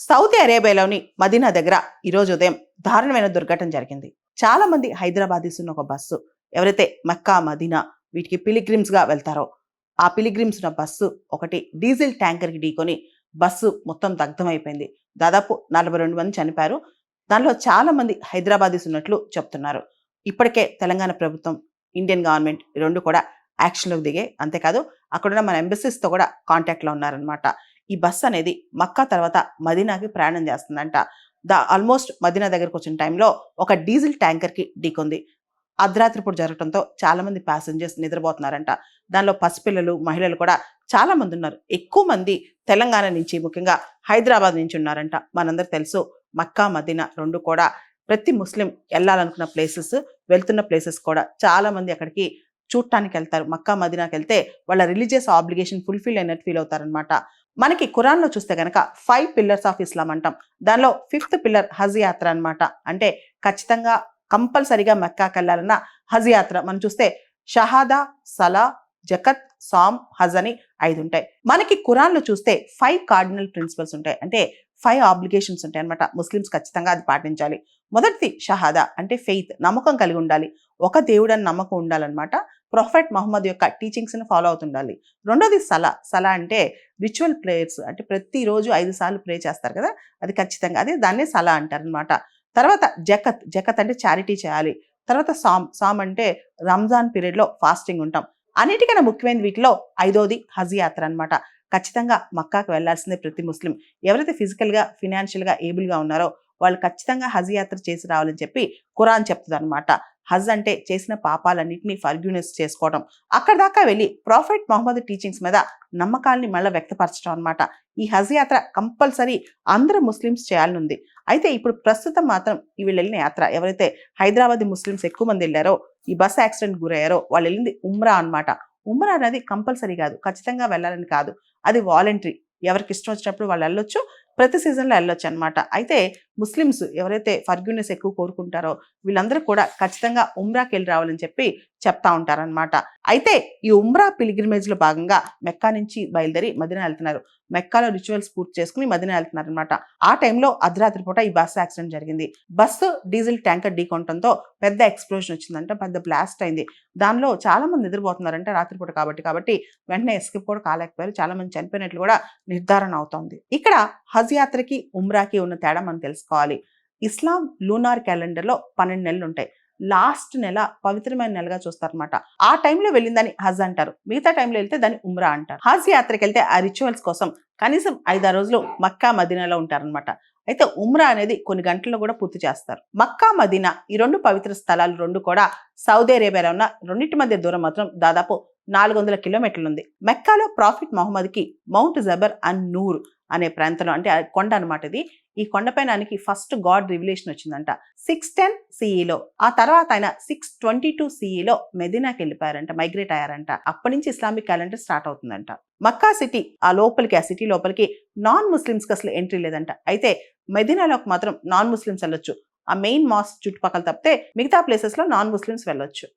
Saudi అరేబియాలోని Madina దగ్గర ఈరోజు ఉదయం దారుణమైన దుర్ఘటన జరిగింది. చాలా మంది హైదరాబాదీస్ ఉన్న ఒక బస్సు ఎవరైతే మక్కా మదీనా వీటికి పిలిగ్రిమ్స్ గా వెళ్తారో ఆ పిలిగ్రిమ్స్ ఉన్న బస్సు ఒకటి డీజిల్ ట్యాంకర్ కి ఢీకొని బస్సు మొత్తం దగ్ధమైపోయింది. దాదాపు 42 మంది చనిపోయారు. దానిలో చాలా మంది హైదరాబాదీస్ ఉన్నట్లు చెప్తున్నారు. ఇప్పటికే తెలంగాణ ప్రభుత్వం, ఇండియన్ గవర్నమెంట్ ఈ రెండు కూడా యాక్షన్లోకి దిగాయి. అంతేకాదు అక్కడున్న మన ఎంబసీస్ తో కూడా కాంటాక్ట్ లో ఉన్నారనమాట. ఈ బస్ అనేది మక్కా తర్వాత మదీనాకి ప్రయాణం చేస్తుందంట. ఆల్మోస్ట్ మదీనా దగ్గరకు వచ్చిన టైంలో ఒక డీజిల్ ట్యాంకర్ కి ఢీకొంది. అర్ధరాత్రి పూట జరగడంతో చాలా మంది ప్యాసింజర్స్ నిద్రపోతున్నారంట. దానిలో పసిపిల్లలు, మహిళలు కూడా చాలా మంది ఉన్నారు. ఎక్కువ మంది తెలంగాణ నుంచి, ముఖ్యంగా హైదరాబాద్ నుంచి ఉన్నారంట. మనందరూ తెలుసు మక్కా మదీనా రెండు కూడా ప్రతి ముస్లిం వెళ్ళాలనుకున్న ప్లేసెస్, వెళ్తున్న ప్లేసెస్ కూడా చాలా మంది అక్కడికి చూడటానికి వెళ్తారు. మక్కా మదీనాకి వెళ్తే వాళ్ళ రిలీజియస్ ఆబ్లిగేషన్ ఫుల్ఫిల్ అయినట్టు ఫీల్ అవుతారనమాట. మనకి ఖురాన్లో చూస్తే గనక 5 పిల్లర్స్ ఆఫ్ ఇస్లాం అంటాం. దానిలో 5th పిల్లర్ హజ్ యాత్ర అనమాట. అంటే ఖచ్చితంగా కంపల్సరీగా మక్కాకి వెళ్ళాలన్న హజ్ యాత్ర. మనం చూస్తే షహాదా, సలా, జకత్, సామ్, హజ్ అని 5 ఉంటాయి. మనకి ఖురాన్లో చూస్తే 5 కార్డినల్ ప్రిన్సిపల్స్ ఉంటాయి. అంటే 5 ఆబ్లిగేషన్స్ ఉంటాయి అనమాట. ముస్లిమ్స్ ఖచ్చితంగా అది పాటించాలి. మొదటిది షహాదా, అంటే ఫెయిత్, నమ్మకం కలిగి ఉండాలి. ఒక దేవుడని నమ్మకం ఉండాలన్నమాట. ప్రొఫెట్ మహమ్మద్ యొక్క టీచింగ్స్ ని ఫాలో అవుతుండాలి. రెండోది సలా. సలా అంటే రిచువల్ ప్రేయర్స్, అంటే ప్రతిరోజు 5 సార్లు ప్రే చేస్తారు కదా, అది ఖచ్చితంగా అదే దాన్నే సలా అంటారు అనమాట. తర్వాత జకత్. జకత్ అంటే చారిటీ చేయాలి. తర్వాత సామ్. సామ్ అంటే రంజాన్ పీరియడ్ లో ఫాస్టింగ్ ఉంటాం. అన్నిటికన్నా ముఖ్యమైన వీటిలో 5వది హజ్ యాత్ర అనమాట. ఖచ్చితంగా మక్కాకు వెళ్లాల్సిందే ప్రతి ముస్లిం. ఎవరైతే ఫిజికల్ గా, ఫినాన్షియల్ గా ఏబుల్ గా ఉన్నారో వాళ్ళు ఖచ్చితంగా హజ్ యాత్ర చేసి రావాలని చెప్పి ఖురాన్ చెప్తుంది అనమాట. హజ్ అంటే చేసిన పాపాలన్నింటినీ ఫర్గ్యూనెస్ చేసుకోవడం. అక్కడ దాకా వెళ్ళి ప్రాఫెట్ మహమ్మద్ టీచింగ్స్ మీద నమ్మకాల్ని మళ్ళీ వ్యక్తపరచడం అనమాట. ఈ హజ్ యాత్ర కంపల్సరీ అందరూ ముస్లిమ్స్ చేయాలని ఉంది. అయితే ఇప్పుడు ప్రస్తుతం మాత్రం వీళ్ళు వెళ్ళిన యాత్ర, ఎవరైతే హైదరాబాద్ ముస్లిమ్స్ ఎక్కువ మంది వెళ్ళారో, ఈ బస్ యాక్సిడెంట్ గురయ్యారో వాళ్ళు వెళ్ళింది ఉమ్రా అనమాట. ఉమ్రా అనేది కంపల్సరీ కాదు, ఖచ్చితంగా వెళ్ళాలని కాదు, అది వాలంటరీ. ఎవరికి ఇష్టం వచ్చినప్పుడు వాళ్ళు వెళ్ళొచ్చు, ప్రతి సీజన్లో వెళ్ళొచ్చు అనమాట. అయితే ముస్లిమ్స్ ఎవరైతే ఫర్గ్యూనెస్ ఎక్కువ కోరుకుంటారో వీళ్ళందరూ కూడా ఖచ్చితంగా ఉమ్రాకి వెళ్ళి రావాలని చెప్పి చెప్తా ఉంటారనమాట. అయితే ఈ ఉమ్రా పిలిగ్రిమేజ్ లో భాగంగా మెక్కా నుంచి బయలుదేరి మదీనా వెళ్తున్నారు. మెక్కాలో రిచువల్స్ పూర్తి చేసుకుని మదీనా వెళ్తున్నారు అనమాట. ఆ టైంలో అర్ధరాత్రి పూట ఈ బస్సు యాక్సిడెంట్ జరిగింది. బస్సు డీజిల్ ట్యాంకర్ ఢీకొనడంతో పెద్ద ఎక్స్ప్లోజన్ వచ్చిందంట, పెద్ద బ్లాస్ట్ అయింది. దానిలో చాలా మంది నిద్రపోతున్నారంటే రాత్రిపూట కాబట్టి వెంటనే ఎస్కేప్ కూడా కాలేకపోయారు. చాలా మంది చనిపోయినట్లు కూడా నిర్ధారణ అవుతోంది. ఇక్కడ హజ్ యాత్రకి ఉమ్రాకి ఉన్న తేడా మనం తెలుసుకోవాలి. ఇస్లాం లూనార్ క్యాలెండర్ లో 12 నెలలు ఉంటాయి. లాస్ట్ నెల పవిత్రమైన నెలగా చూస్తారనమాట. ఆ టైంలో వెళ్ళిందని హజ్ అంటారు, మిగతా టైంలో వెళ్తే దాన్ని ఉమ్రా అంటారు. హజ్ యాత్రకి వెళ్తే ఆ రిచువల్స్ కోసం కనీసం 5-6 రోజులు మక్కా మదీనాలో ఉంటారనమాట. అయితే ఉమ్రా అనేది కొన్ని గంటల్లో కూడా పూర్తి చేస్తారు. మక్కా మదీనా ఈ రెండు పవిత్ర స్థలాలు రెండు కూడా సౌదీ అరేబియాలో ఉన్న రెండింటి మధ్య దూరం మాత్రం దాదాపు 400 కిలోమీటర్లు ఉంది. మెక్కాలో ప్రాఫిట్ మహమ్మద్ కి మౌంట్ జబర్ అన్ నూర్ అనే ప్రాంతంలో, అంటే కొండ అనమాట ఇది. ఈ కొండపైన ఆయనకి ఫస్ట్ గాడ్ రివిలేషన్ వచ్చిందంట 610 సిఈలో. ఆ తర్వాత ఆయన 622 సిఈలో మెదీనాకి వెళ్ళిపోయారంట, మైగ్రేట్ అయ్యారంట. అప్పటి నుంచి ఇస్లామిక్ క్యాలెండర్ స్టార్ట్ అవుతుందంట. మక్కా సిటీ ఆ సిటీ లోపలికి నాన్ ముస్లిమ్స్ కి అసలు ఎంట్రీ లేదంట. అయితే మెదీనాలోకి మాత్రం నాన్ ముస్లిమ్స్ వెళ్ళొచ్చు. ఆ మెయిన్ మాస్క్ చుట్టుపక్కల తప్పితే మిగతా ప్లేసెస్ లో నాన్ ముస్లిమ్స్ వెళ్ళొచ్చు.